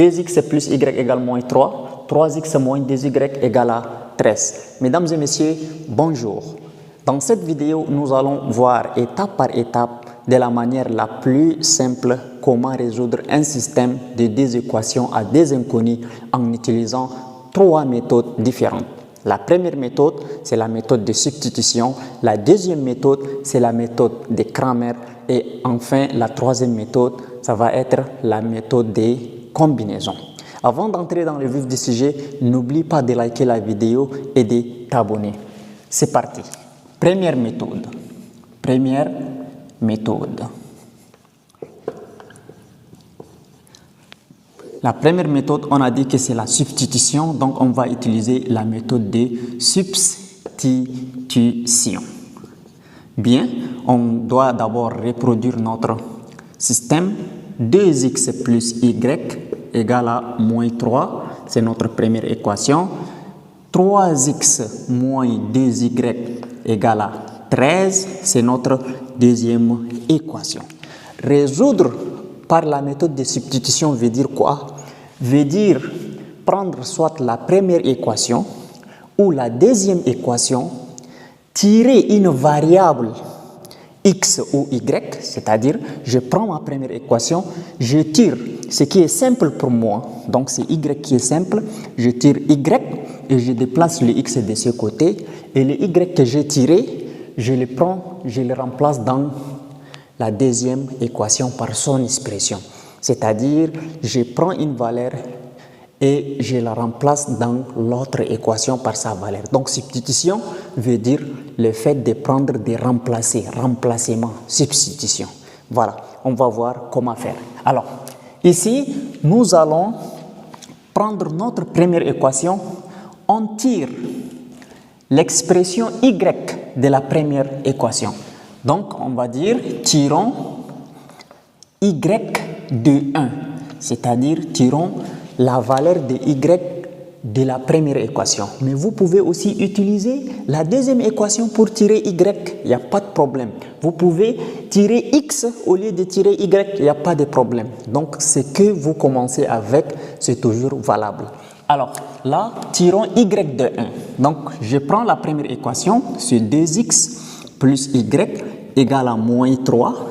2x plus y égale moins 3, 3x moins 2y égale à 13. Mesdames et messieurs, bonjour. Dans cette vidéo, nous allons voir étape par étape, de la manière la plus simple, comment résoudre un système de deux équations à deux inconnus en utilisant trois méthodes différentes. La première méthode, c'est la méthode de substitution. La deuxième méthode, c'est la méthode de Cramer. Et enfin, la troisième méthode, ça va être la méthode des combinaisons. Avant d'entrer dans le vif du sujet, n'oublie pas de liker la vidéo et de t'abonner. C'est parti. Première méthode. Première méthode. La première méthode, on a dit que c'est la substitution, donc on va utiliser la méthode de substitution. Bien, on doit d'abord reproduire notre système. 2x plus y égale à moins 3, c'est notre première équation. 3x moins 2y égale à 13, c'est notre deuxième équation. Résoudre par la méthode de substitution veut dire quoi? Veut dire prendre soit la première équation ou la deuxième équation, tirer une variable x ou y, c'est-à-dire je prends ma première équation, je tire ce qui est simple pour moi, donc c'est y qui est simple, je tire y et je déplace le x de ce côté et le y que j'ai tiré, je le prends, je le remplace dans la deuxième équation par son expression. C'est-à-dire, je prends une valeur et je la remplace dans l'autre équation par sa valeur. Donc, substitution veut dire le fait de prendre des remplacer, remplacement, substitution. Voilà, on va voir comment faire. Alors, ici, nous allons prendre notre première équation, on tire l'expression y de la première équation. Donc, on va dire, tirons y de 1, c'est-à-dire tirons la valeur de y de la première équation. Mais vous pouvez aussi utiliser la deuxième équation pour tirer y, il n'y a pas de problème. Vous pouvez tirer x au lieu de tirer y, il n'y a pas de problème. Donc, ce que vous commencez avec, c'est toujours valable. Alors, là, tirons y de 1. Donc, je prends la première équation, c'est 2x plus y égale à moins 3.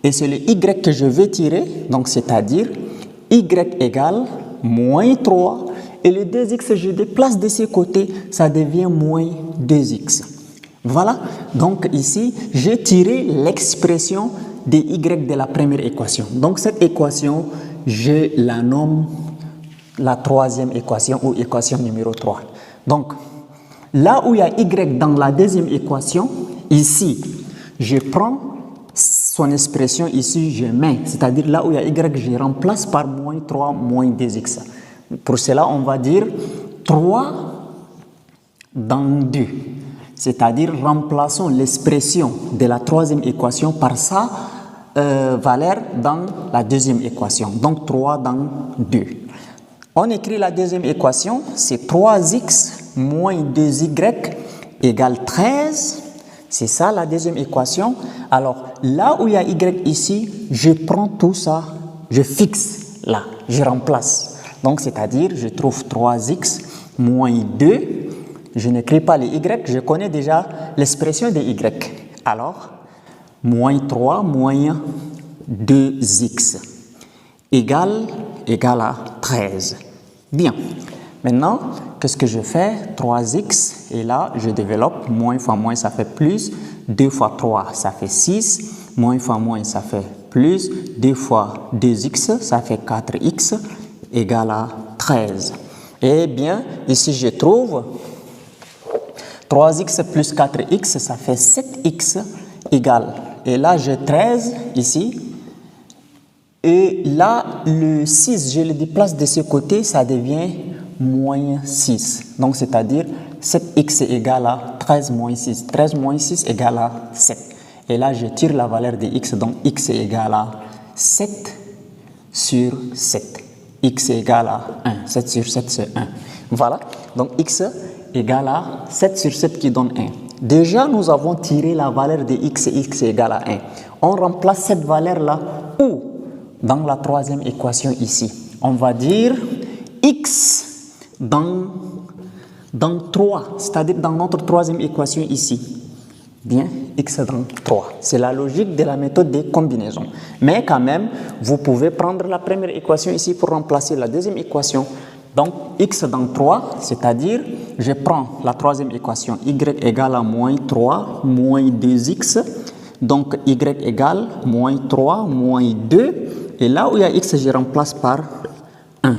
Et c'est le y que je vais tirer, donc c'est-à-dire y égale moins 3. Et le 2x, je déplace de ce côté, ça devient moins 2x. Voilà, donc ici, j'ai tiré l'expression de y de la première équation. Donc cette équation, je la nomme la troisième équation ou équation numéro 3. Donc, là où il y a y dans la deuxième équation, ici, je prends son expression ici, je mets, c'est-à-dire là où il y a y, je remplace par moins 3, moins 2x. Pour cela, on va dire 3 dans 2, c'est-à-dire remplaçons l'expression de la troisième équation par sa valeur dans la deuxième équation. Donc 3 dans 2. On écrit la deuxième équation, c'est 3x moins 2y égale 13. C'est ça la deuxième équation. Alors, là où il y a y ici, je prends tout ça, je fixe là, je remplace. Donc, c'est-à-dire, je trouve 3x moins 2. Je n'écris pas les y, je connais déjà l'expression des y. Alors, moins 3 moins 2x égale à 13. Bien. Maintenant, qu'est-ce que je fais? 3x, et là, je développe. Moins fois moins, ça fait plus. 2 fois 3, ça fait 6. Moins fois moins, ça fait plus. 2 fois 2x, ça fait 4x, égale à 13. Eh bien, ici, je trouve 3x plus 4x, ça fait 7x égale. Et là, j'ai 13 ici. Et là, le 6, je le déplace de ce côté, ça devient moins 6. Donc, c'est-à-dire 7x égale à 13 moins 6. 13 moins 6 égale à 7. Et là, je tire la valeur de x, donc x égale à 7 sur 7. X égale à 1. 7 sur 7, c'est 1. Voilà. Donc, x égale à 7 sur 7 qui donne 1. Déjà, nous avons tiré la valeur de x, x égale à 1. On remplace cette valeur-là où? Dans la troisième équation ici. On va dire x dans 3, c'est-à-dire dans notre troisième équation ici. Bien, x dans 3. C'est la logique de la méthode des combinaisons. Mais quand même, vous pouvez prendre la première équation ici pour remplacer la deuxième équation. Donc, x dans 3, c'est-à-dire, je prends la troisième équation, y égale à moins 3, moins 2x. Donc, y égale moins 3, moins 2. Et là où il y a x, je remplace par 1.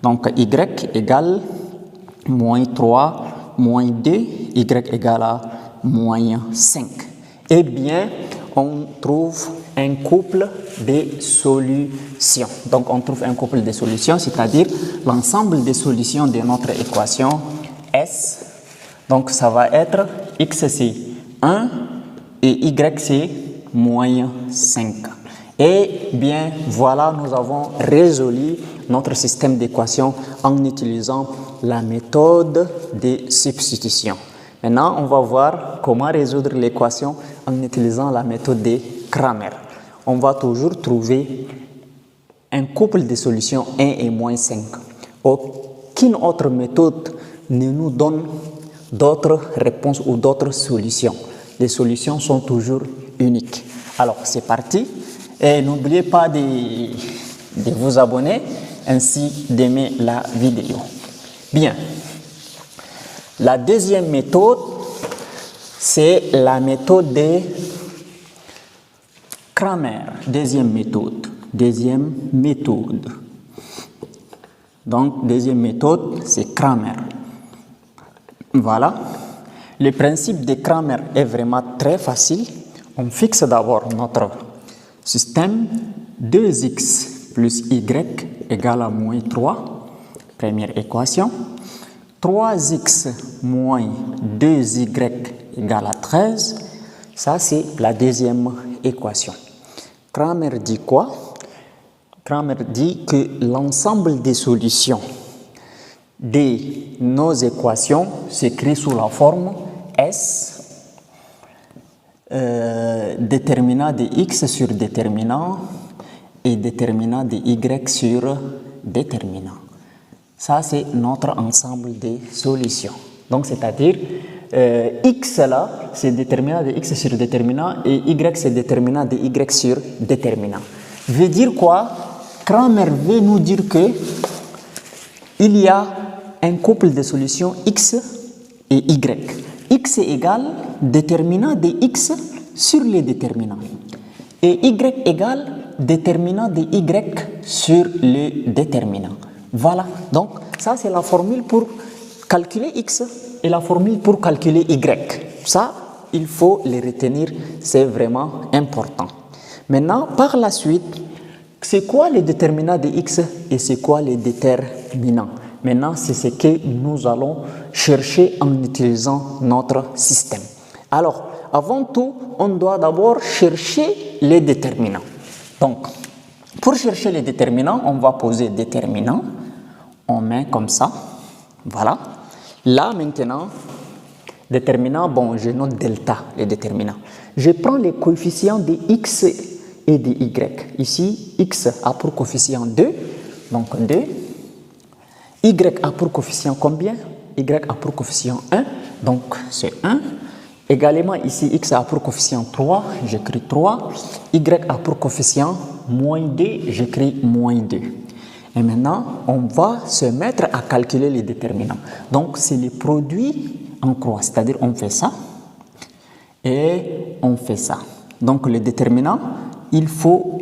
Donc, y égale moins 3, moins 2, y égale à moins 5. Eh bien, on trouve un couple de solutions. Donc, on trouve un couple de solutions, c'est-à-dire l'ensemble des solutions de notre équation S. Donc, ça va être x c'est 1 et y c'est moins 5. Et bien, voilà, nous avons résolu notre système d'équations en utilisant la méthode de substitution. Maintenant, on va voir comment résoudre l'équation en utilisant la méthode de Cramer. On va toujours trouver un couple de solutions 1 et moins 5. Aucune autre méthode ne nous donne d'autres réponses ou d'autres solutions. Les solutions sont toujours uniques. Alors, c'est parti. Et n'oubliez pas de vous abonner ainsi d'aimer la vidéo. Bien. La deuxième méthode, c'est la méthode de Cramer. Deuxième méthode. Donc, deuxième méthode, c'est Cramer. Voilà. Le principe de Cramer est vraiment très facile. On fixe d'abord notre système 2x plus y égale à moins 3. Première équation. 3x moins 2y égale à 13. Ça, c'est la deuxième équation. Cramer dit quoi? Cramer dit que l'ensemble des solutions de nos équations s'écrit sous la forme S, déterminant de x sur déterminant et déterminant de y sur déterminant. Ça, c'est notre ensemble de solutions. Donc, c'est-à-dire, x là, c'est déterminant de x sur déterminant et y, c'est déterminant de y sur déterminant. Veut dire quoi? Cramer veut nous dire que il y a un couple de solutions x et y. X est égal déterminant de x sur les déterminants. Et y égale déterminant de y sur les déterminants. Voilà, donc ça c'est la formule pour calculer x et la formule pour calculer y. Ça, il faut les retenir, c'est vraiment important. Maintenant, par la suite, c'est quoi les déterminants de x et c'est quoi les déterminants? Maintenant, c'est ce que nous allons chercher en utilisant notre système. Alors, avant tout, on doit d'abord chercher les déterminants. Donc, pour chercher les déterminants, on va poser déterminant. On met comme ça. Voilà. Là, maintenant, déterminant, bon, je note delta, les déterminants. Je prends les coefficients de x et de y. Ici, x a pour coefficient 2, donc 2. Y a pour coefficient combien? Y a pour coefficient 1, donc c'est 1. Également, ici, x a pour coefficient 3, j'écris 3. Y a pour coefficient moins 2, j'écris moins 2. Et maintenant, on va se mettre à calculer les déterminants. Donc, c'est les produits en croix, c'est-à-dire on fait ça et on fait ça. Donc, les déterminants, il faut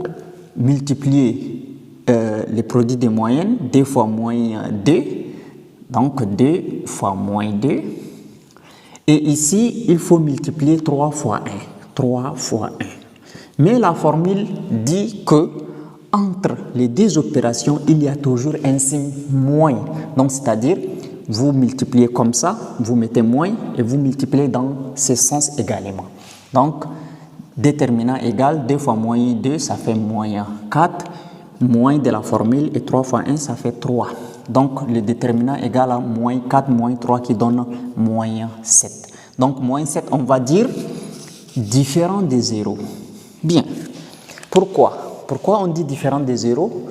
multiplier les produits des moyennes, 2 fois moins 2, donc 2 fois moins 2. Et ici, il faut multiplier 3 fois 1, 3 fois 1. Mais la formule dit que entre les deux opérations, il y a toujours un signe moins. Donc, c'est-à-dire, vous multipliez comme ça, vous mettez moins et vous multipliez dans ce sens également. Donc, déterminant égal 2 fois moins 2, ça fait moins 4. Moins de la formule et 3 fois 1, ça fait 3. Donc, le déterminant égal à moins 4, moins 3 qui donne moins 7. Donc, moins 7, on va dire différent de 0. Bien. Pourquoi? Pourquoi on dit différent de 0?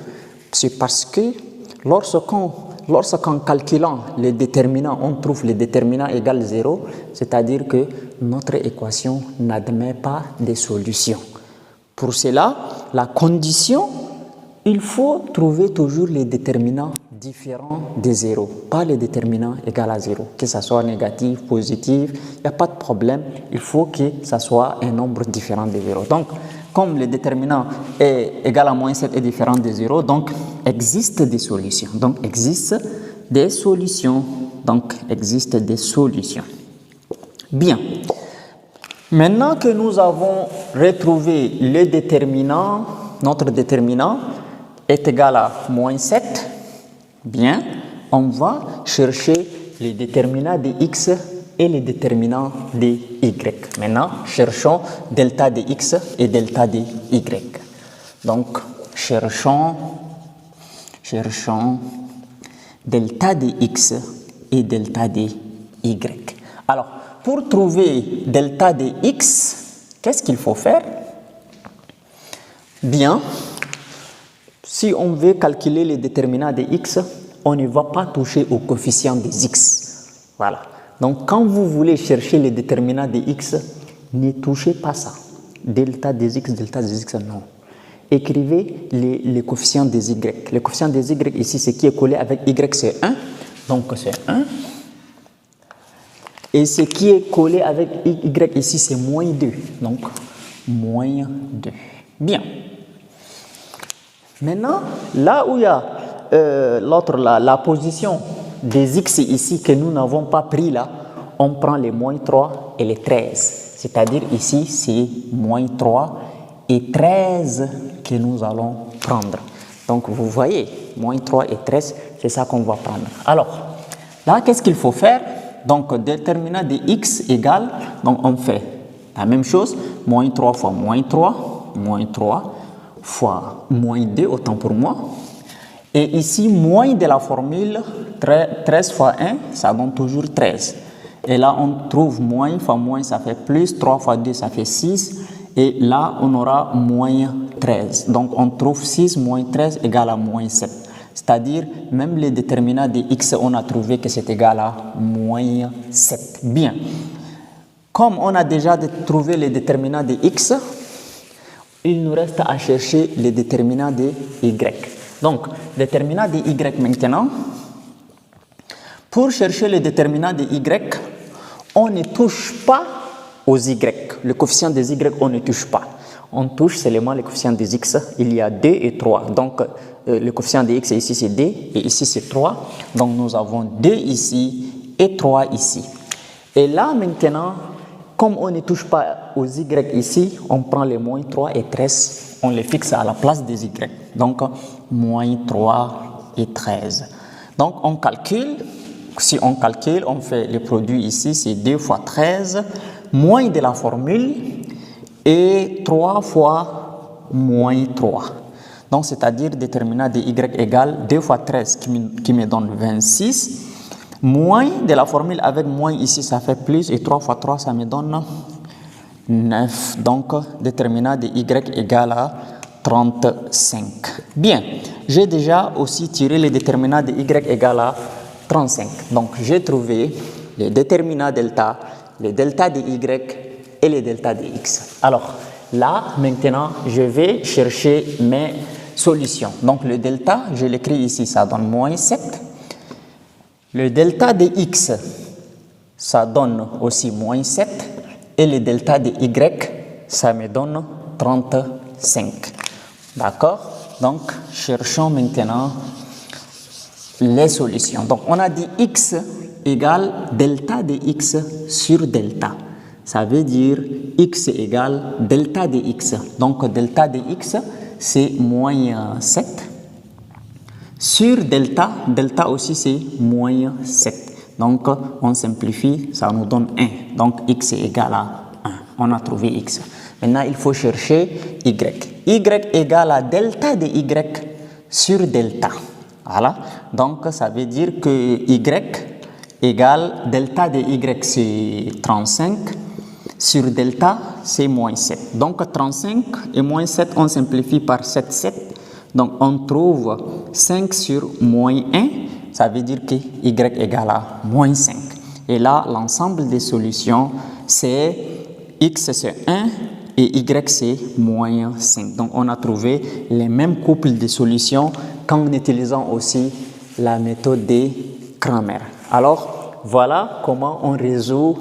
C'est parce que lorsqu'en calculant les déterminants, on trouve les déterminants égale 0, c'est-à-dire que notre équation n'admet pas de solution. Pour cela, la condition, il faut trouver toujours les déterminants différents de 0, pas les déterminants égaux à 0, que ce soit négatif, positif, il n'y a pas de problème, il faut que ce soit un nombre différent de 0. Donc, comme le déterminant est égal à moins 7 est différent de 0, donc existe des solutions. Donc, existe des solutions. Bien. Maintenant que nous avons retrouvé le déterminant, notre déterminant est égal à moins 7, bien, on va chercher les déterminants de x et les déterminants de y. Maintenant, cherchons delta de x et delta de y. Donc, cherchons delta de x et delta de y. Alors, pour trouver delta de x, qu'est-ce qu'il faut faire? Bien, si on veut calculer les déterminants de x, on ne va pas toucher au coefficient des x. Voilà. Donc, quand vous voulez chercher les déterminants de x, ne touchez pas ça. Delta des x, non. Écrivez les coefficients des y. Le coefficient des y ici, ce qui est collé avec y, c'est 1. Donc, c'est 1. Et ce qui est collé avec y ici, c'est moins 2. Donc, moins 2. Bien. Maintenant, là où il y a la position des x ici que nous n'avons pas pris là, on prend les moins 3 et les 13. C'est-à-dire ici, c'est moins 3 et 13 que nous allons prendre. Donc, vous voyez, moins 3 et 13, c'est ça qu'on va prendre. Alors, là, qu'est-ce qu'il faut faire? Donc, déterminant de x égale, donc on fait la même chose, moins 3 fois moins 3 fois moins 2, autant pour moi. Et ici, moins de la formule, 13 fois 1, ça donne toujours 13. Et là, on trouve moins fois moins, ça fait plus, 3 fois 2, ça fait 6. Et là, on aura moins 13. Donc, on trouve 6 moins 13 égale à moins 7. C'est-à-dire, même les déterminants de x, on a trouvé que c'est égal à moins 7. Bien. Comme on a déjà trouvé les déterminants de x, il nous reste à chercher les déterminants de y. Donc, déterminant de y maintenant. Pour chercher les déterminants de y, on ne touche pas aux y. Le coefficient des y, on ne touche pas. On touche seulement le coefficient des x. Il y a 2 et 3. Donc, le coefficient des x ici, c'est 2 et ici, c'est 3. Donc, nous avons 2 ici et 3 ici. Et là, maintenant, comme on ne touche pas aux y ici, on prend les moins 3 et 13. On les fixe à la place des y. Donc, moins 3 et 13. Donc, on calcule. Si on calcule, on fait le produit ici, c'est 2 fois 13, moins de la formule, et 3 fois moins 3. Donc, c'est-à-dire déterminant de y égale 2 fois 13 qui me donne 26, moins de la formule avec moins ici, ça fait plus, et 3 fois 3, ça me donne 9. Donc, déterminant de y égale à 35. Bien, j'ai déjà aussi tiré le déterminant de y égale à 35. Donc, j'ai trouvé les déterminants delta, les delta de y et les delta de x. Alors, là, maintenant, je vais chercher mes solutions. Donc, le delta, je l'écris ici, ça donne moins 7. Le delta de x, ça donne aussi moins 7. Et le delta de y, ça me donne 35. D'accord? Donc, cherchons maintenant les solutions. Donc, on a dit x égale delta de x sur delta. Ça veut dire x égale delta de x. Donc, delta de x, c'est moins 7. Sur delta, delta aussi, c'est moins 7. Donc, on simplifie, ça nous donne 1. Donc, x est égal à 1. On a trouvé x. Maintenant, il faut chercher y. Y égale à delta de y sur delta. Voilà. Donc, ça veut dire que y égale delta de y, c'est 35. Sur delta, c'est moins 7. Donc, 35 et moins 7, on simplifie par 7, 7. Donc, on trouve 5 sur moins 1, ça veut dire que y égale à moins 5. Et là, l'ensemble des solutions, c'est x c'est 1 et y c'est moins 5. Donc, on a trouvé les mêmes couples de solutions qu'en utilisant aussi la méthode de Cramer. Alors, voilà comment on résout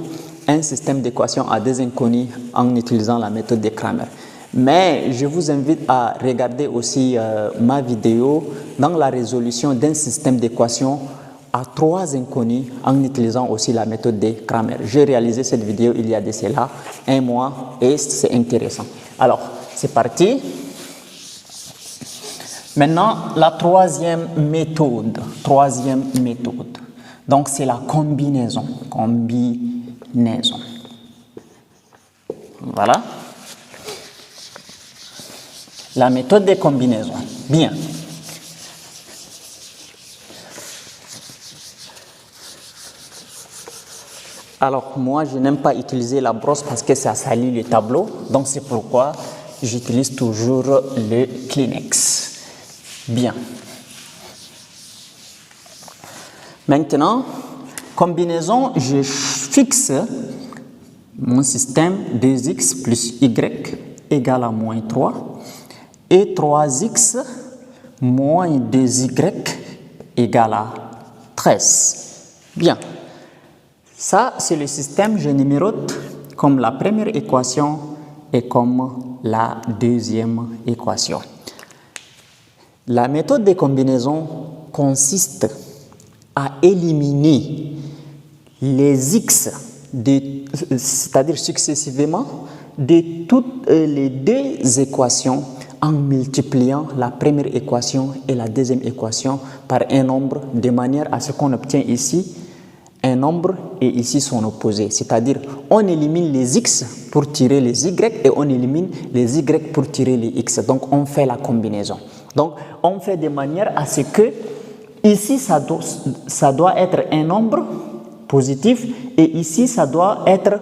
un système d'équations à deux inconnus en utilisant la méthode de Cramer. Mais je vous invite à regarder aussi ma vidéo dans la résolution d'un système d'équations à trois inconnus en utilisant aussi la méthode de Cramer. J'ai réalisé cette vidéo il y a de cela un mois et c'est intéressant. Alors, c'est parti. Maintenant, la troisième méthode. Donc, c'est la combinaison. Voilà. La méthode de combinaison. Bien. Alors, moi, je n'aime pas utiliser la brosse parce que ça salit le tableau. Donc, c'est pourquoi j'utilise toujours le Kleenex. Bien. Maintenant, combinaison, je fixe mon système 2x plus y égale à moins 3 et 3x moins 2y égale à 13. Bien. Ça, c'est le système, je numérote comme la première équation et comme la deuxième équation. La méthode de combinaison consiste à éliminer les x, c'est-à-dire successivement, de toutes les deux équations en multipliant la première équation et la deuxième équation par un nombre de manière à ce qu'on obtient ici un nombre et ici son opposé. C'est-à-dire, on élimine les x pour tirer les y et on élimine les y pour tirer les x. Donc, on fait la combinaison. Donc, on fait de manière à ce que ici, ça doit être un nombre positif et ici, ça doit être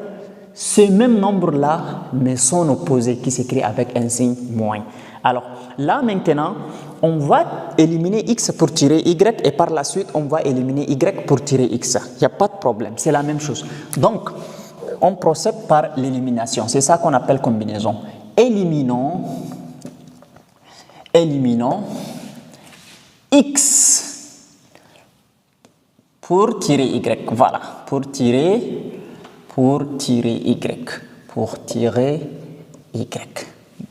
ce même nombre-là, mais son opposé qui s'écrit avec un signe moins. Alors, là maintenant, on va éliminer x pour tirer y et par la suite, on va éliminer y pour tirer x. Il n'y a pas de problème, c'est la même chose. Donc, on procède par l'élimination. C'est ça qu'on appelle combinaison. Éliminons x pour tirer y. Voilà, pour tirer y.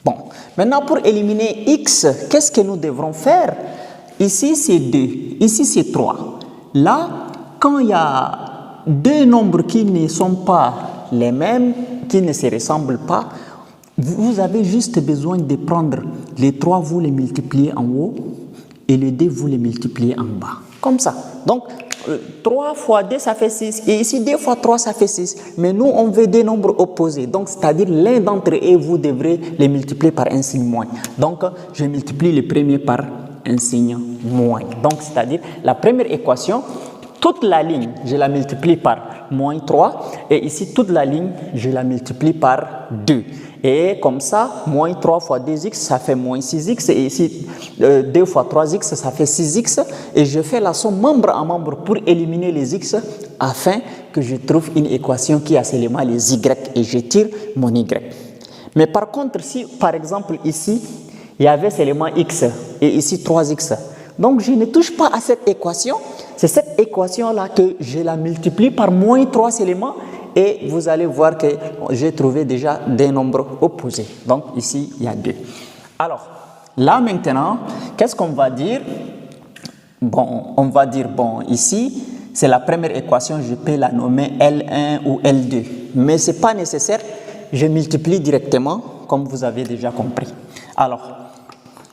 Bon, maintenant pour éliminer x, qu'est-ce que nous devrons faire? Ici c'est 2, ici c'est 3. Là, quand il y a deux nombres qui ne sont pas les mêmes, qui ne se ressemblent pas, vous avez juste besoin de prendre les 3, vous les multipliez en haut et les 2, vous les multipliez en bas. Comme ça. Donc, 3 fois 2, ça fait 6. Et ici, 2 fois 3, ça fait 6. Mais nous, on veut des nombres opposés. Donc, c'est-à-dire, l'un d'entre eux, vous devrez les multiplier par un signe moins. Donc, je multiplie le premier par un signe moins. Donc, c'est-à-dire, la première équation, toute la ligne, je la multiplie par moins 3. Et ici, toute la ligne, je la multiplie par 2. Et comme ça, moins 3 fois 2x, ça fait moins 6x. Et ici, 2 fois 3x, ça fait 6x. Et je fais la somme membre à membre pour éliminer les x afin que je trouve une équation qui a seulement les y. Et je tire mon y. Mais par contre, si par exemple ici, il y avait seulement x et ici 3x. Donc, je ne touche pas à cette équation. C'est cette équation-là que je la multiplie par moins 3 seulement. Et vous allez voir que j'ai trouvé déjà des nombres opposés. Donc, ici, il y a 2. Alors, là maintenant, qu'est-ce qu'on va dire? Bon, on va dire, bon, ici, c'est la première équation, je peux la nommer L1 ou L2. Mais ce n'est pas nécessaire, je multiplie directement, comme vous avez déjà compris. Alors,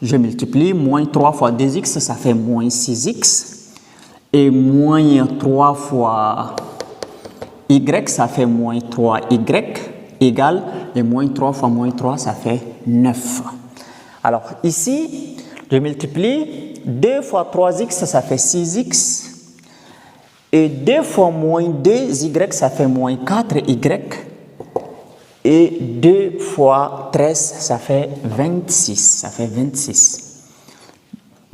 je multiplie, moins 3 fois 2x, ça fait moins 6x. Et moins 3 fois y, ça fait moins 3y égale, et moins 3 fois moins 3, ça fait 9. Alors ici, je multiplie 2 fois 3x, ça fait 6x. Et 2 fois moins 2y, ça fait moins 4y. Et 2 fois 13, ça fait 26. Ça fait 26.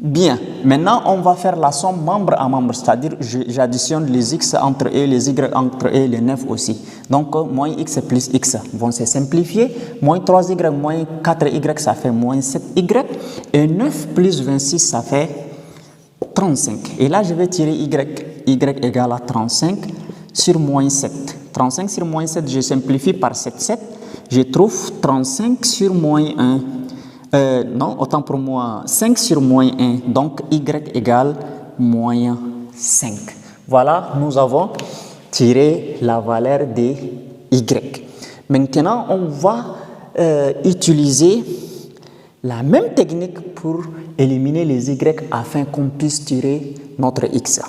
Bien, maintenant on va faire la somme membre à membre, c'est-à-dire j'additionne les x entre eux, les y entre eux, les 9 aussi. Donc moins x plus x vont se simplifier, moins 3y moins 4y ça fait moins 7y, et 9 plus 26 ça fait 35. Et là je vais tirer y égale à 35 sur moins 7. 35 sur moins 7, je simplifie par 7, je trouve 35 sur moins 1. Non, autant pour moi, 5 sur moins 1, donc y égale moins 5. Voilà, nous avons tiré la valeur de y. Maintenant, on va utiliser la même technique pour éliminer les y afin qu'on puisse tirer notre x.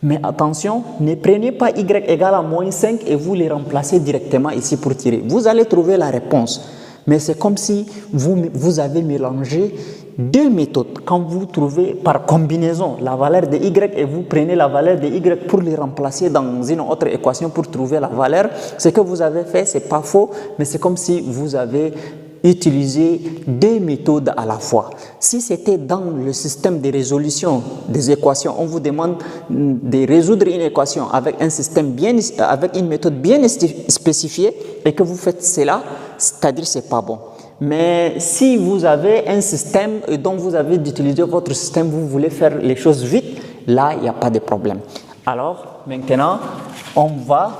Mais attention, ne prenez pas y égale à moins 5 et vous les remplacez directement ici pour tirer. Vous allez trouver la réponse. Mais c'est comme si vous avez mélangé deux méthodes. Quand vous trouvez par combinaison la valeur de y et vous prenez la valeur de y pour les remplacer dans une autre équation pour trouver la valeur, ce que vous avez fait, ce n'est pas faux, mais c'est comme si vous avez utilisé deux méthodes à la fois. Si c'était dans le système de résolution des équations, on vous demande de résoudre une équation avec un système avec une méthode bien spécifiée et que vous faites cela, c'est-à-dire c'est pas bon. Mais si vous avez un système dont vous avez d'utiliser votre système, vous voulez faire les choses vite, là il n'y a pas de problème. Alors maintenant, on va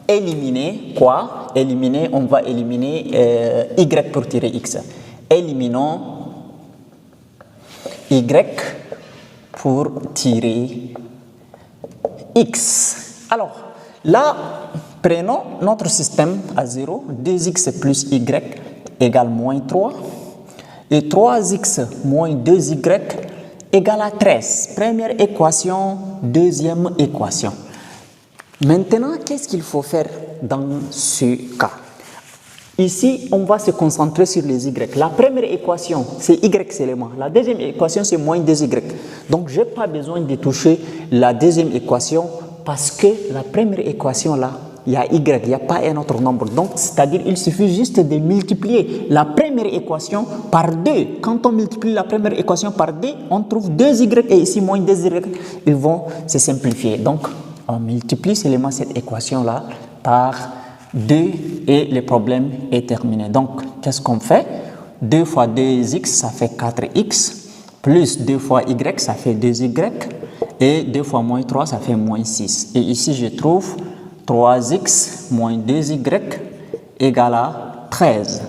éliminer quoi? On va éliminer y pour tirer x. Éliminons y pour tirer x. Alors, là, prenons notre système à 0, 2x plus y égale moins 3, et 3x moins 2y égale à 13. Première équation, deuxième équation. Maintenant, qu'est-ce qu'il faut faire dans ce cas? Ici, on va se concentrer sur les y. La première équation, c'est y seulement. La deuxième équation, c'est moins 2y. Donc, je n'ai pas besoin de toucher la deuxième équation parce que la première équation, là, il y a y, il n'y a pas un autre nombre. Donc, c'est-à-dire il suffit juste de multiplier la première équation par 2. Quand on multiplie la première équation par 2, on trouve 2y et ici, moins 2y, ils vont se simplifier. Donc, on multiplie seulement cette équation-là par 2 et le problème est terminé. Donc, qu'est-ce qu'on fait? 2 fois 2x, ça fait 4x, plus 2 fois y, ça fait 2y, et 2 fois moins 3, ça fait moins 6. Et ici, je trouve 3x moins 2y égale à 13.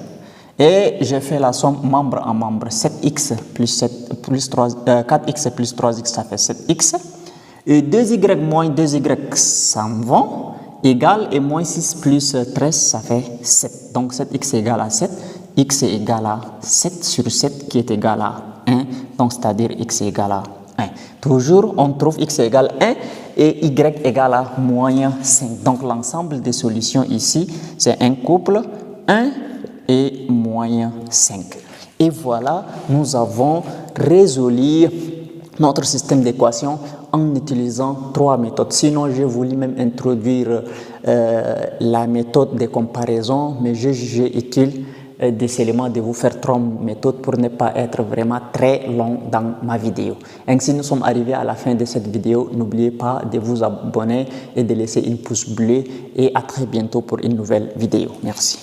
Et je fais la somme membre à membre. 4x plus 3x, ça fait 7x. Et 2y moins 2y s'en vont, égale, et moins 6 plus 13, ça fait 7. Donc 7x égale à 7, x est égal à 7 sur 7 qui est égal à 1, donc c'est-à-dire x est égal à 1. Toujours, on trouve x égale 1 et y égale à moins 5. Donc l'ensemble des solutions ici, c'est un couple 1 et moins 5. Et voilà, nous avons résolu notre système d'équations en utilisant 3 méthodes. Sinon, j'ai voulu même introduire la méthode de comparaison, mais j'ai jugé utile des éléments de vous faire 3 méthodes pour ne pas être vraiment très long dans ma vidéo. Ainsi, nous sommes arrivés à la fin de cette vidéo. N'oubliez pas de vous abonner et de laisser une pouce bleu et à très bientôt pour une nouvelle vidéo. Merci.